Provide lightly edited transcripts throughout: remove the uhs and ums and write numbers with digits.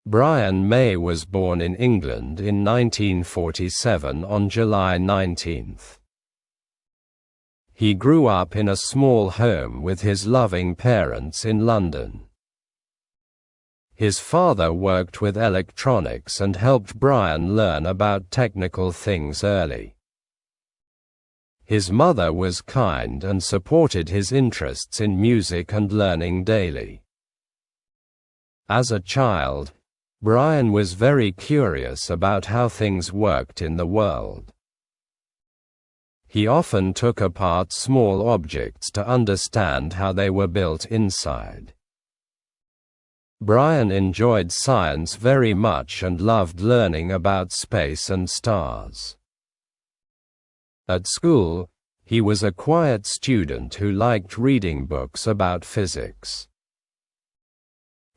Brian May was born in England in 1947 on July 19. He grew up in a small home with his loving parents in London. His father worked with electronics and helped Brian learn about technical things early. His mother was kind and supported his interests in music and learning daily. As a child, Brian was very curious about how things worked in the world. He often took apart small objects to understand how they were built inside. Brian enjoyed science very much and loved learning about space and stars. At school, he was a quiet student who liked reading books about physics.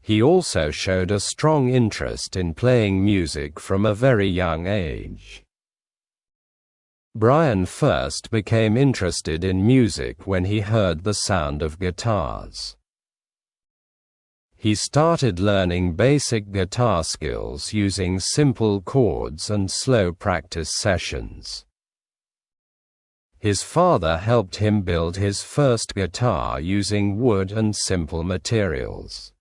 He also showed a strong interest in playing music from a very young age. Brian first became interested in music when he heard the sound of guitars. He started learning basic guitar skills using simple chords and slow practice sessions. His father helped him build his first guitar using wood and simple materials.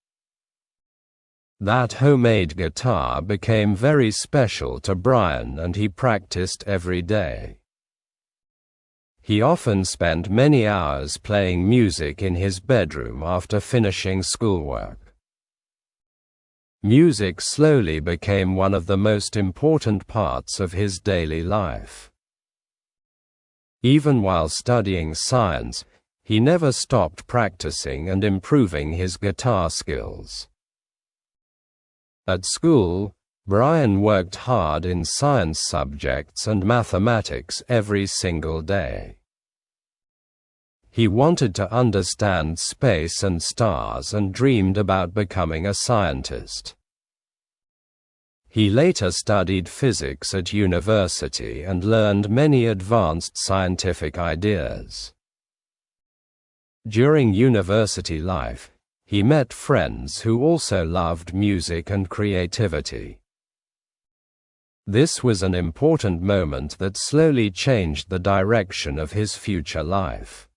That homemade guitar became very special to Brian and he practiced every day. He often spent many hours playing music in his bedroom after finishing schoolwork. Music slowly became one of the most important parts of his daily life. Even while studying science, he never stopped practicing and improving his guitar skills. At school, Brian worked hard in science subjects and mathematics every single day. He wanted to understand space and stars and dreamed about becoming a scientist. He later studied physics at university and learned many advanced scientific ideas. During university life, he met friends who also loved music and creativity. This was an important moment that slowly changed the direction of his future life.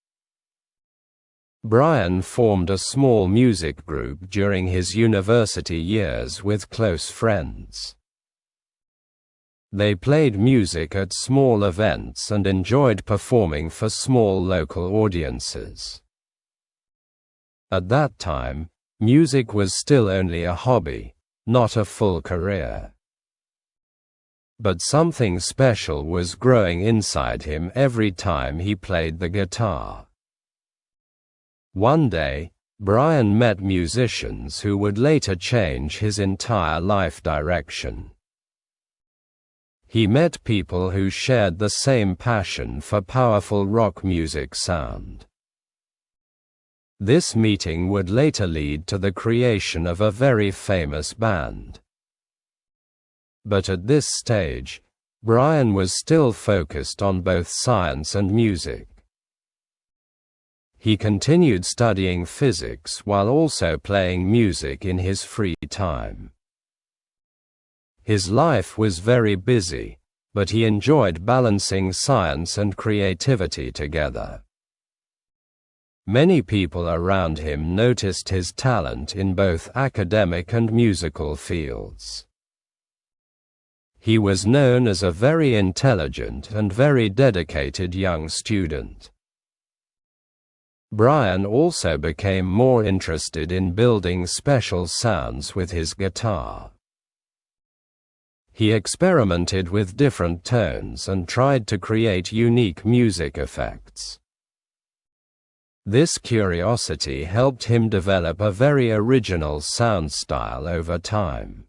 Brian formed a small music group during his university years with close friends. They played music at small events and enjoyed performing for small local audiences. At that time, music was still only a hobby, not a full career. But something special was growing inside him every time he played the guitar. One day, Brian met musicians who would later change his entire life direction. He met people who shared the same passion for powerful rock music sound. This meeting would later lead to the creation of a very famous band. But at this stage, Brian was still focused on both science and music. He continued studying physics while also playing music in his free time. His life was very busy, but he enjoyed balancing science and creativity together. Many people around him noticed his talent in both academic and musical fields. He was known as a very intelligent and very dedicated young student. Brian also became more interested in building special sounds with his guitar. He experimented with different tones and tried to create unique music effects. This curiosity helped him develop a very original sound style over time.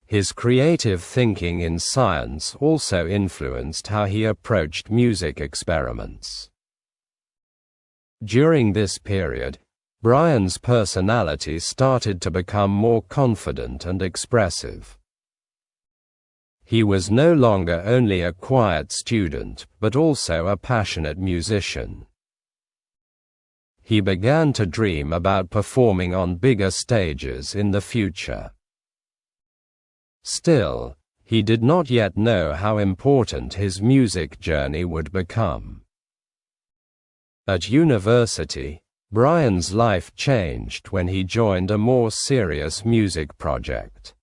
His creative thinking in science also influenced how he approached music experiments. During this period, Brian's personality started to become more confident and expressive. He was no longer only a quiet student, but also a passionate musician. he began to dream about performing on bigger stages in the future. Still, he did not yet know how important his music journey would become. At university, Brian's life changed when he joined a more serious music project.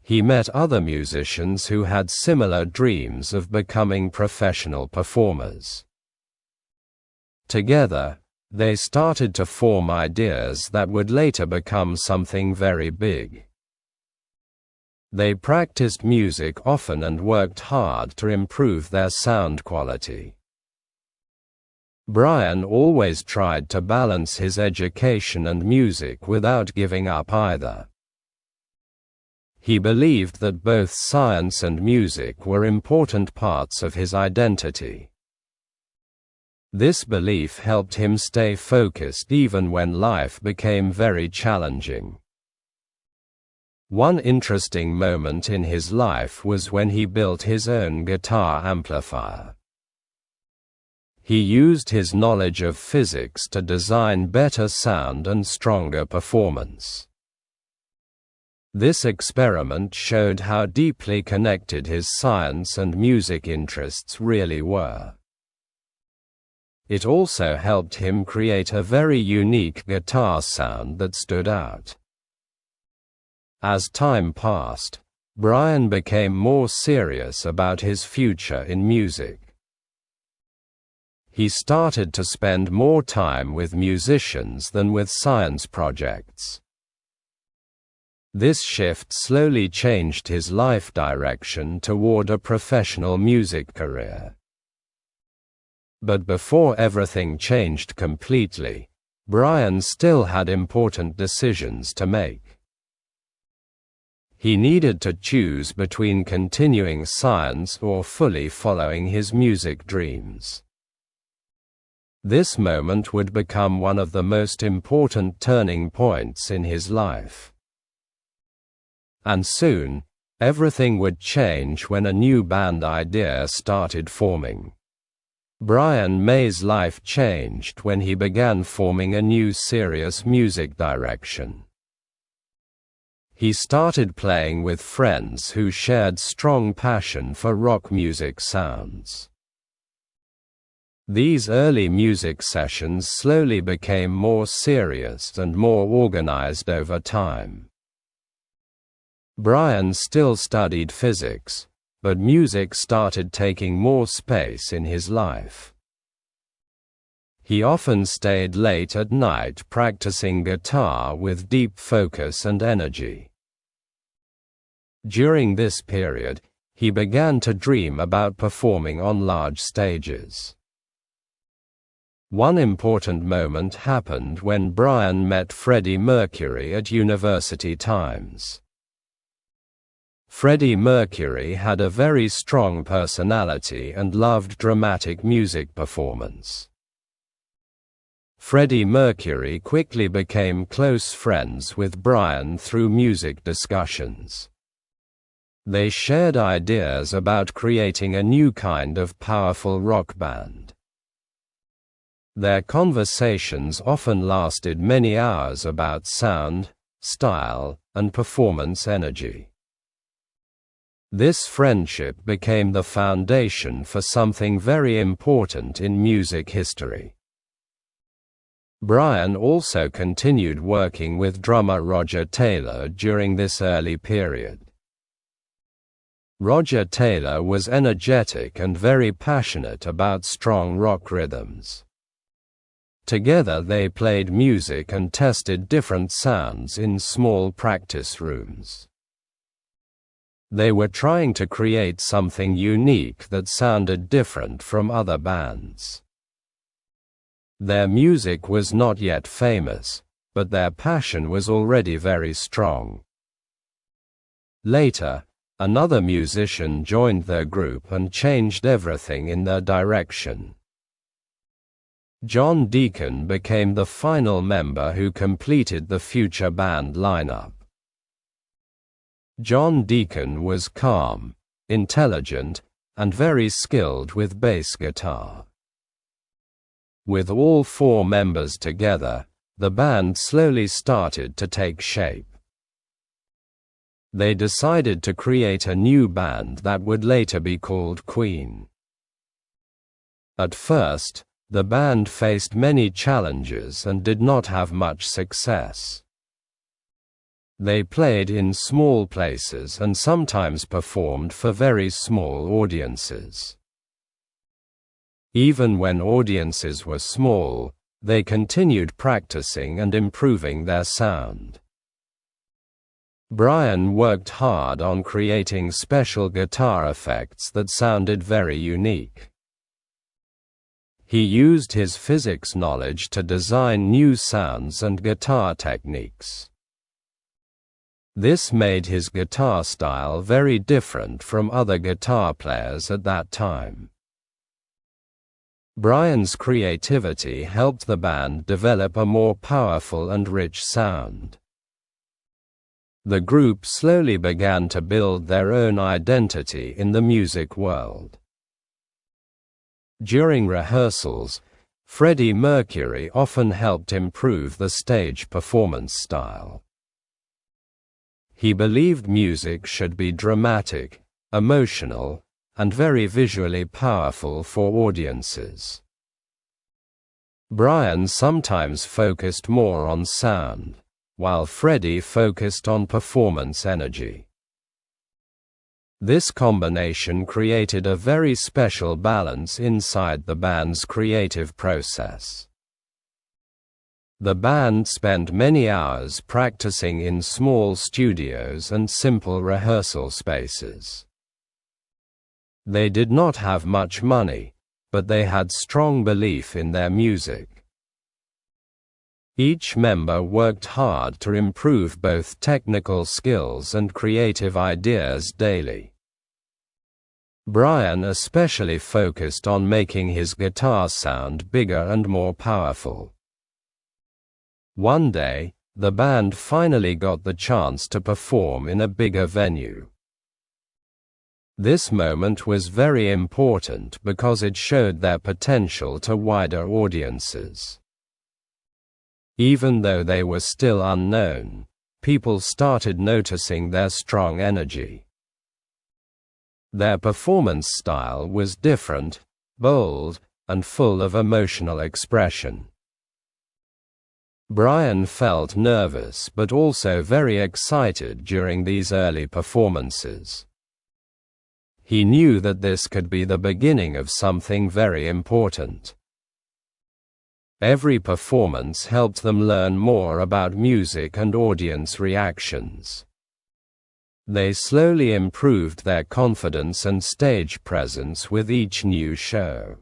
He met other musicians who had similar dreams of becoming professional performers. Together, they started to form ideas that would later become something very big. They practiced music often and worked hard to improve their sound quality. Brian always tried to balance his education and music without giving up either. He believed that both science and music were important parts of his identity. This belief helped him stay focused even when life became very challenging. One interesting moment in his life was when he built his own guitar amplifier. He used his knowledge of physics to design better sound and stronger performance. This experiment showed how deeply connected his science and music interests really were. It also helped him create a very unique guitar sound that stood out. As time passed, Brian became more serious about his future in music. He started to spend more time with musicians than with science projects. This shift slowly changed his life direction toward a professional music career. But before everything changed completely, Brian still had important decisions to make. He needed to choose between continuing science or fully following his music dreams. This moment would become one of the most important turning points in his life. And soon, everything would change when a new band idea started forming. Brian May's life changed when he began forming a new serious music direction. He started playing with friends who shared strong passion for rock music sounds. These early music sessions slowly became more serious and more organized over time. Brian still studied physics, but music started taking more space in his life. He often stayed late at night practicing guitar with deep focus and energy. During this period, he began to dream about performing on large stages. One important moment happened when Brian met Freddie Mercury at university times. Freddie Mercury had a very strong personality and loved dramatic music performance. Freddie Mercury quickly became close friends with Brian through music discussions. They shared ideas about creating a new kind of powerful rock band. Their conversations often lasted many hours about sound, style, and performance energy. This friendship became the foundation for something very important in music history. Brian also continued working with drummer Roger Taylor during this early period. Roger Taylor was energetic and very passionate about strong rock rhythms. Together they played music and tested different sounds in small practice rooms. They were trying to create something unique that sounded different from other bands. Their music was not yet famous, but their passion was already very strong. Later, another musician joined their group and changed everything in their direction. John Deacon became the final member who completed the future band lineup. John Deacon was calm, intelligent, and very skilled with bass guitar. With all four members together, the band slowly started to take shape. They decided to create a new band that would later be called Queen. At first, the band faced many challenges and did not have much success. They played in small places and sometimes performed for very small audiences. Even when audiences were small, they continued practicing and improving their sound. Brian worked hard on creating special guitar effects that sounded very unique. He used his physics knowledge to design new sounds and guitar techniques. This made his guitar style very different from other guitar players at that time. Brian's creativity helped the band develop a more powerful and rich sound. The group slowly began to build their own identity in the music world. During rehearsals, Freddie Mercury often helped improve the stage performance style. He believed music should be dramatic, emotional, and very visually powerful for audiences. Brian sometimes focused more on sound, while Freddie focused on performance energy. This combination created a very special balance inside the band's creative process. The band spent many hours practicing in small studios and simple rehearsal spaces. They did not have much money, but they had strong belief in their music. Each member worked hard to improve both technical skills and creative ideas daily. Brian especially focused on making his guitar sound bigger and more powerful. One day, the band finally got the chance to perform in a bigger venue. This moment was very important because it showed their potential to wider audiences. Even though they were still unknown, people started noticing their strong energy. Their performance style was different, bold, and full of emotional expression. Brian felt nervous but also very excited during these early performances. He knew that this could be the beginning of something very important. Every performance helped them learn more about music and audience reactions. They slowly improved their confidence and stage presence with each new show.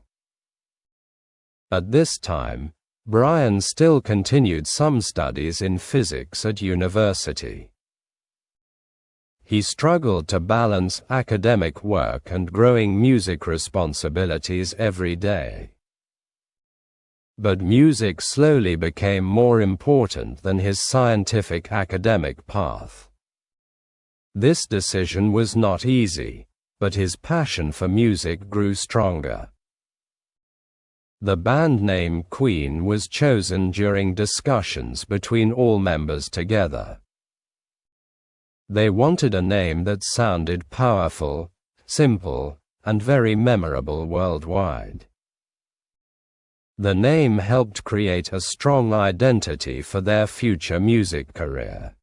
At this time, Brian still continued some studies in physics at university. He struggled to balance academic work and growing music responsibilities every day. But music slowly became more important than his scientific academic path. This decision was not easy, but his passion for music grew stronger. The band name Queen was chosen during discussions between all members together. They wanted a name that sounded powerful, simple, and very memorable worldwide. The name helped create a strong identity for their future music career.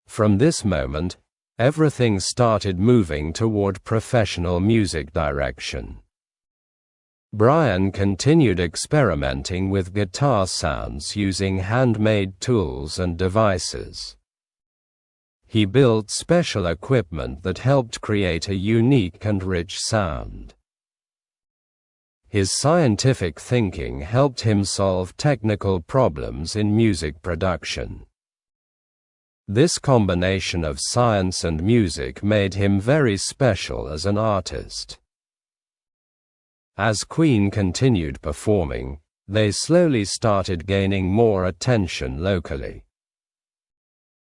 From this moment, everything started moving toward professional music direction. Brian continued experimenting with guitar sounds using handmade tools and devices. He built special equipment that helped create a unique and rich sound. His scientific thinking helped him solve technical problems in music production. This combination of science and music made him very special as an artist. As Queen continued performing, they slowly started gaining more attention locally.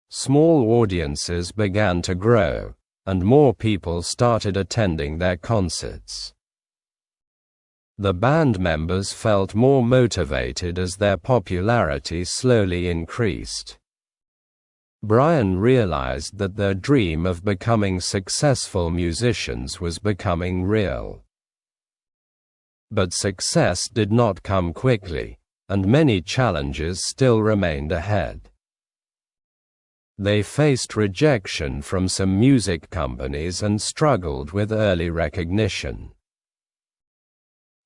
Small audiences began to grow, and more people started attending their concerts. The band members felt more motivated as their popularity slowly increased. Brian realized that their dream of becoming successful musicians was becoming real. But success did not come quickly, and many challenges still remained ahead. They faced rejection from some music companies and struggled with early recognition.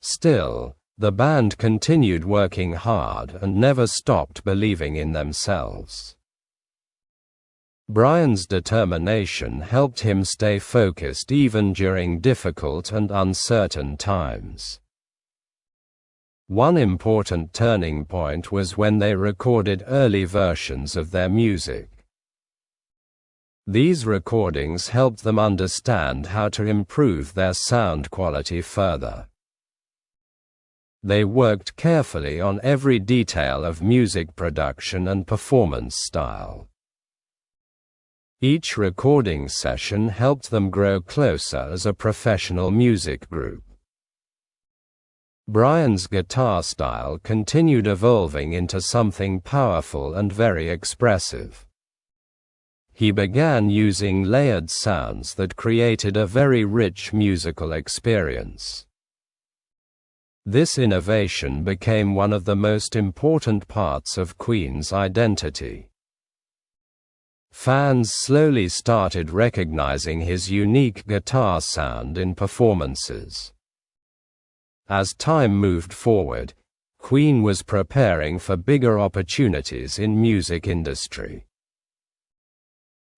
Still, the band continued working hard and never stopped believing in themselves. Brian's determination helped him stay focused even during difficult and uncertain times. One important turning point was when they recorded early versions of their music. These recordings helped them understand how to improve their sound quality further. They worked carefully on every detail of music production and performance style. Each recording session helped them grow closer as a professional music group. Brian's guitar style continued evolving into something powerful and very expressive. He began using layered sounds that created a very rich musical experience. This innovation became one of the most important parts of Queen's identity. Fans slowly started recognizing his unique guitar sound in performances. As time moved forward, Queen was preparing for bigger opportunities in music industry.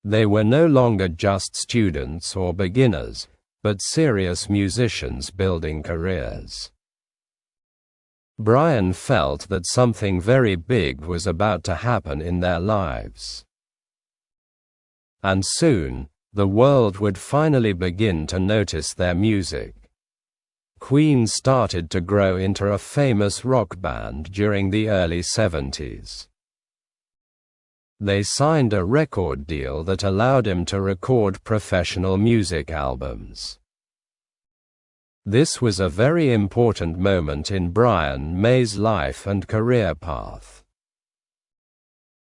They were no longer just students or beginners, but serious musicians building careers. Brian felt that something very big was about to happen in their lives. And soon, the world would finally begin to notice their music. Queen started to grow into a famous rock band during the early 70s. They signed a record deal that allowed him to record professional music albums. This was a very important moment in Brian May's life and career path.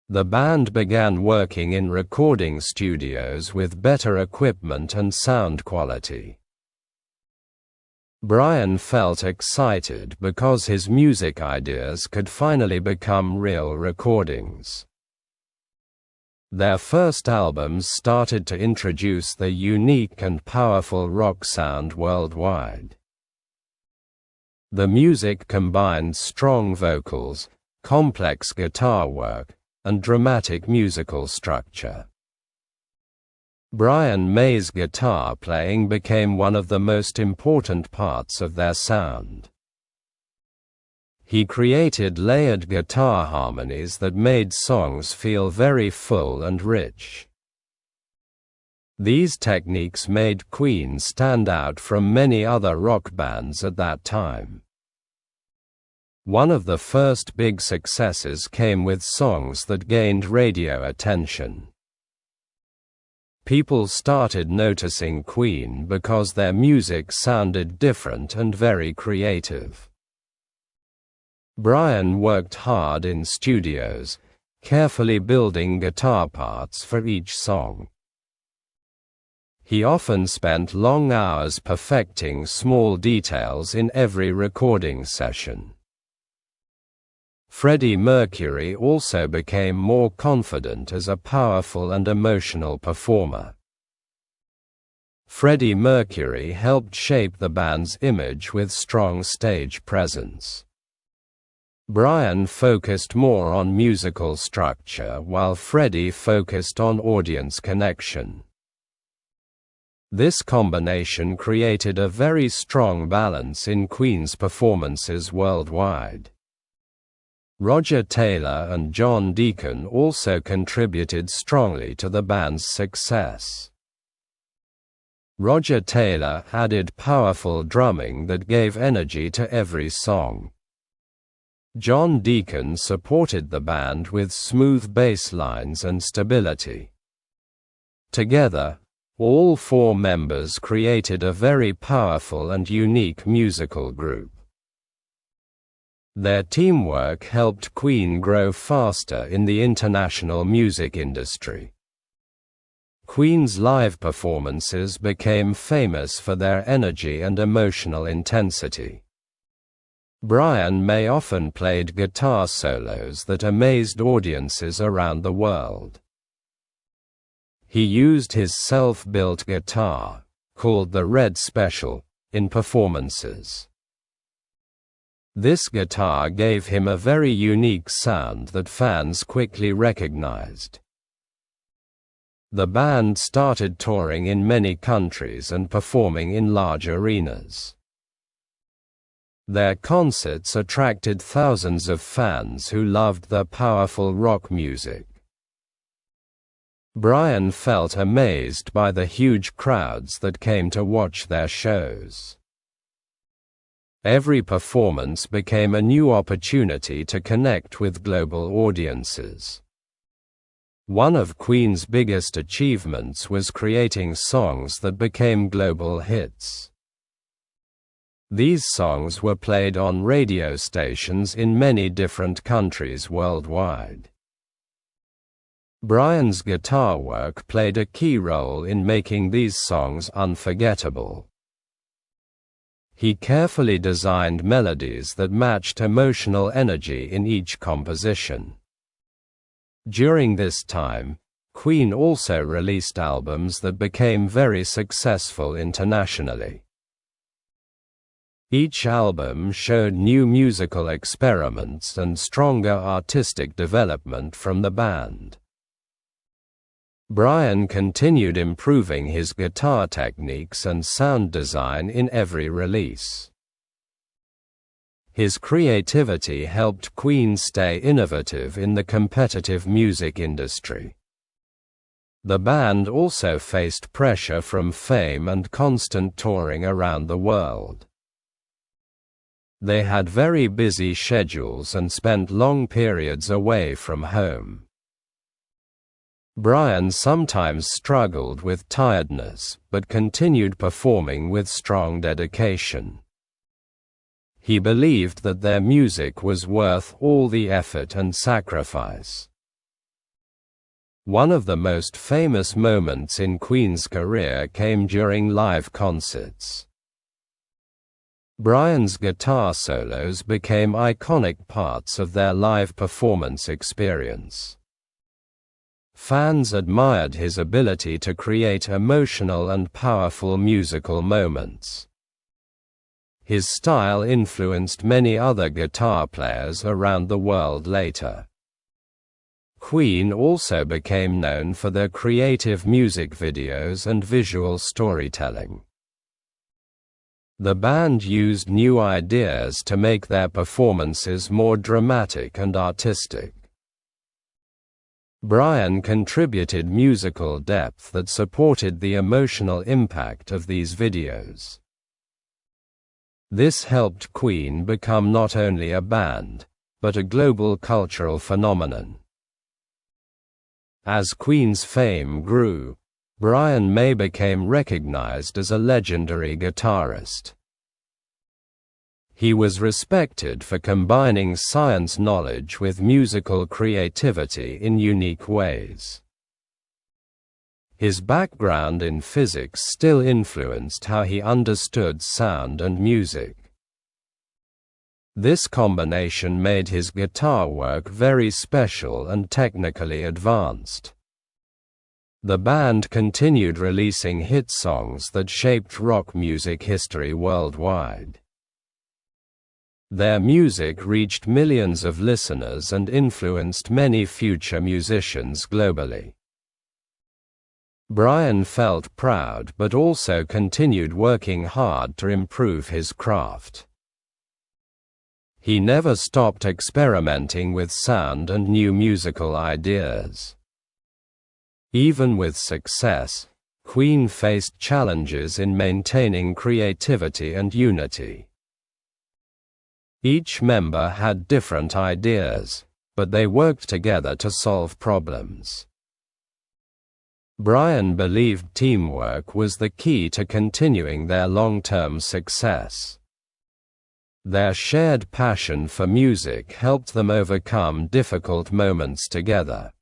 The band began working in recording studios with better equipment and sound quality. Brian felt excited because his music ideas could finally become real recordings. Their first albums started to introduce the unique and powerful rock sound worldwide. The music combined strong vocals, complex guitar work, and dramatic musical structure. Brian May's guitar playing became one of the most important parts of their sound. He created layered guitar harmonies that made songs feel very full and rich. These techniques made Queen stand out from many other rock bands at that time. One of the first big successes came with songs that gained radio attention. People started noticing Queen because their music sounded different and very creative. Brian worked hard in studios, carefully building guitar parts for each song. He often spent long hours perfecting small details in every recording session. Freddie Mercury also became more confident as a powerful and emotional performer. Freddie Mercury helped shape the band's image with strong stage presence. Brian focused more on musical structure while Freddie focused on audience connection. This combination created a very strong balance in Queen's performances worldwide. Roger Taylor and John Deacon also contributed strongly to the band's success. Roger Taylor added powerful drumming that gave energy to every song. John Deacon supported the band with smooth bass lines and stability. Together, all four members created a very powerful and unique musical group. Their teamwork helped Queen grow faster in the international music industry. Queen's live performances became famous for their energy and emotional intensity. Brian May often played guitar solos that amazed audiences around the world. He used his self-built guitar, called the Red Special, in performances. This guitar gave him a very unique sound that fans quickly recognized. The band started touring in many countries and performing in large arenas. Their concerts attracted thousands of fans who loved the powerful rock music. Brian felt amazed by the huge crowds that came to watch their shows. Every performance became a new opportunity to connect with global audiences. One of Queen's biggest achievements was creating songs that became global hits. These songs were played on radio stations in many different countries worldwide. Brian's guitar work played a key role in making these songs unforgettable. He carefully designed melodies that matched emotional energy in each composition. During this time, Queen also released albums that became very successful internationally. Each album showed new musical experiments and stronger artistic development from the band. Brian continued improving his guitar techniques and sound design in every release. His creativity helped Queen stay innovative in the competitive music industry. The band also faced pressure from fame and constant touring around the world. They had very busy schedules and spent long periods away from home. Brian sometimes struggled with tiredness, but continued performing with strong dedication. He believed that their music was worth all the effort and sacrifice. One of the most famous moments in Queen's career came during live concerts. Brian's guitar solos became iconic parts of their live performance experience. Fans admired his ability to create emotional and powerful musical moments. His style influenced many other guitar players around the world later. Queen also became known for their creative music videos and visual storytelling. The band used new ideas to make their performances more dramatic and artistic. Brian contributed musical depth that supported the emotional impact of these videos. This helped Queen become not only a band, but a global cultural phenomenon. As Queen's fame grew, Brian May became recognized as a legendary guitarist. He was respected for combining science knowledge with musical creativity in unique ways. His background in physics still influenced how he understood sound and music. This combination made his guitar work very special and technically advanced. The band continued releasing hit songs that shaped rock music history worldwide. Their music reached millions of listeners and influenced many future musicians globally. Brian felt proud but also continued working hard to improve his craft. He never stopped experimenting with sound and new musical ideas. Even with success, Queen faced challenges in maintaining creativity and unity. Each member had different ideas, but they worked together to solve problems. Brian believed teamwork was the key to continuing their long-term success. Their shared passion for music helped them overcome difficult moments together.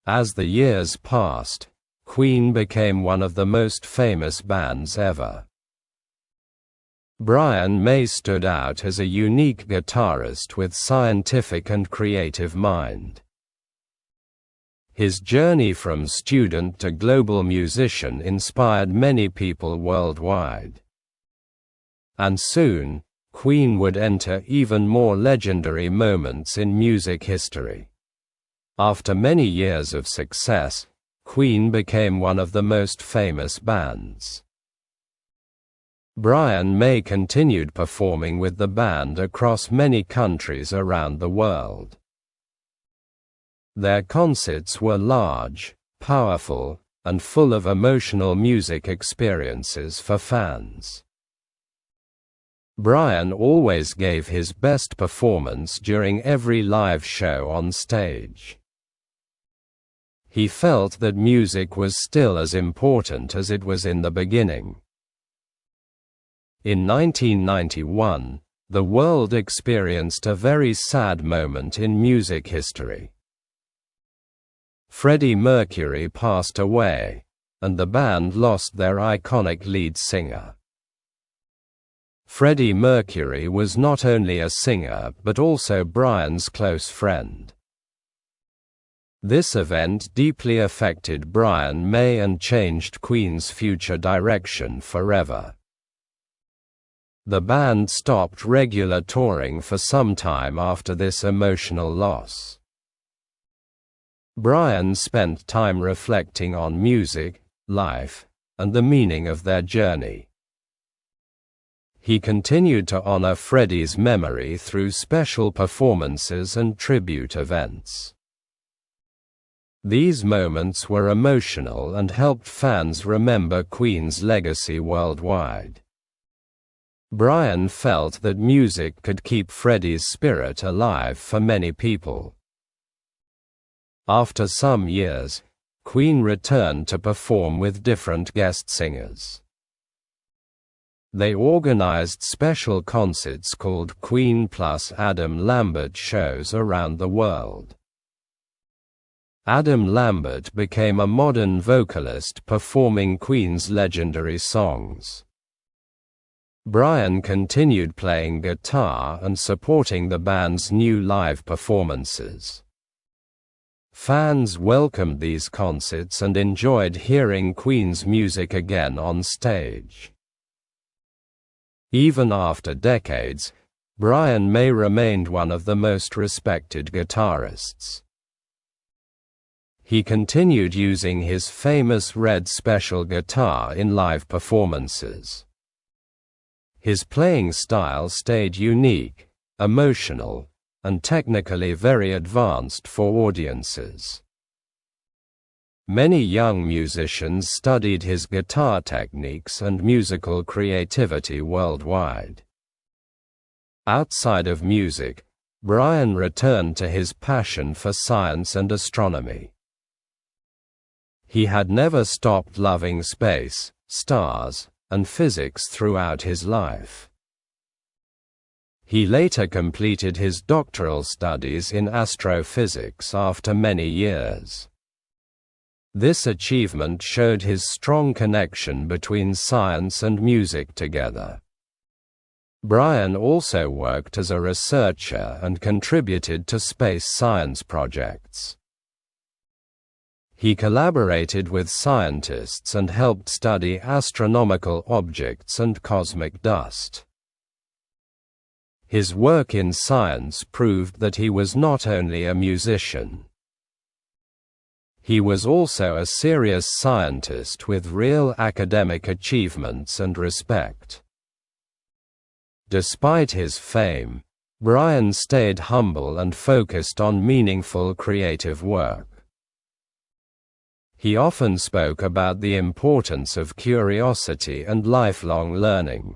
As the years passed, Queen became one of the most famous bands ever. Brian May stood out as a unique guitarist with scientific and creative mind. His journey from student to global musician inspired many people worldwide. And soon, Queen would enter even more legendary moments in music history. After many years of success, Queen became one of the most famous bands. Brian May continued performing with the band across many countries around the world. Their concerts were large, powerful, and full of emotional music experiences for fans. Brian always gave his best performance during every live show on stage. He felt that music was still as important as it was in the beginning. In 1991, the world experienced a very sad moment in music history. Freddie Mercury passed away, and the band lost their iconic lead singer. Freddie Mercury was not only a singer but also Brian's close friend. This event deeply affected Brian May and changed Queen's future direction forever. The band stopped regular touring for some time after this emotional loss. Brian spent time reflecting on music, life, and the meaning of their journey. He continued to honor Freddie's memory through special performances and tribute events. These moments were emotional and helped fans remember Queen's legacy worldwide. Brian felt that music could keep Freddie's spirit alive for many people. After some years, Queen returned to perform with different guest singers. They organized special concerts called Queen plus Adam Lambert shows around the world. Adam Lambert became a modern vocalist performing Queen's legendary songs. Brian continued playing guitar and supporting the band's new live performances. Fans welcomed these concerts and enjoyed hearing Queen's music again on stage. Even after decades, Brian May remained one of the most respected guitarists. He continued using his famous red special guitar in live performances. His playing style stayed unique, emotional, and technically very advanced for audiences. Many young musicians studied his guitar techniques and musical creativity worldwide. Outside of music, Brian returned to his passion for science and astronomy. He had never stopped loving space, stars, and physics throughout his life. He later completed his doctoral studies in astrophysics after many years. This achievement showed his strong connection between science and music together. Brian also worked as a researcher and contributed to space science projects. He collaborated with scientists and helped study astronomical objects and cosmic dust. His work in science proved that he was not only a musician. He was also a serious scientist with real academic achievements and respect. Despite his fame, Brian stayed humble and focused on meaningful creative work. He often spoke about the importance of curiosity and lifelong learning.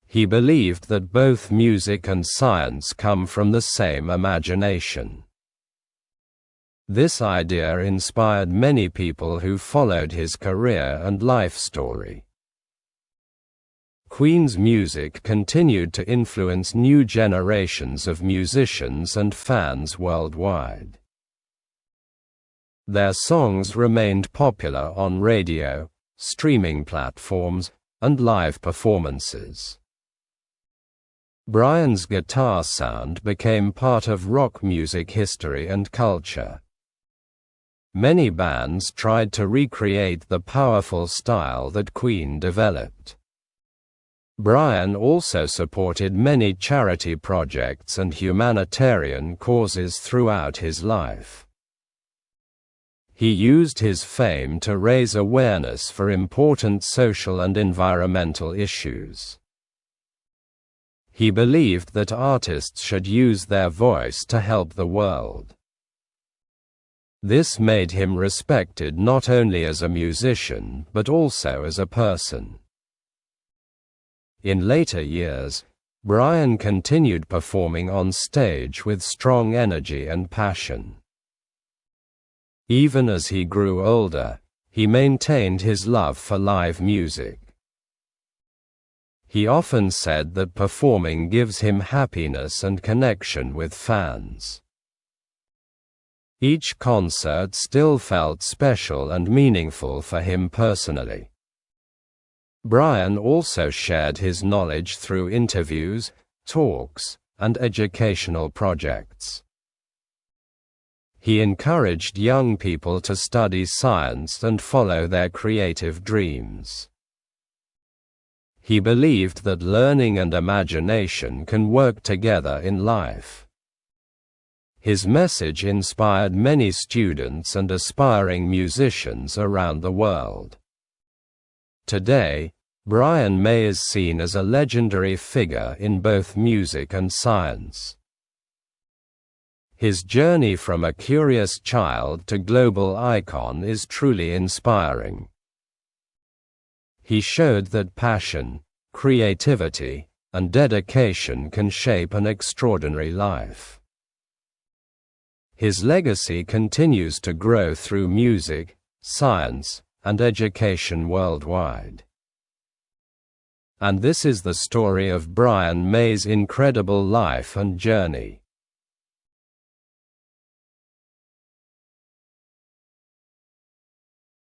He believed that both music and science come from the same imagination. This idea inspired many people who followed his career and life story. Queen's music continued to influence new generations of musicians and fans worldwide. Their songs remained popular on radio, streaming platforms, and live performances. Brian's guitar sound became part of rock music history and culture. Many bands tried to recreate the powerful style that Queen developed. Brian also supported many charity projects and humanitarian causes throughout his life. He used his fame to raise awareness for important social and environmental issues. He believed that artists should use their voice to help the world. This made him respected not only as a musician but also as a person. In later years, Brian continued performing on stage with strong energy and passion. Even as he grew older, he maintained his love for live music. He often said that performing gives him happiness and connection with fans. Each concert still felt special and meaningful for him personally. Brian also shared his knowledge through interviews, talks, and educational projects. He encouraged young people to study science and follow their creative dreams. He believed that learning and imagination can work together in life. His message inspired many students and aspiring musicians around the world. Today, Brian May is seen as a legendary figure in both music and science. His journey from a curious child to global icon is truly inspiring. He showed that passion, creativity, and dedication can shape an extraordinary life. His legacy continues to grow through music, science, and education worldwide. And this is the story of Brian May's incredible life and journey.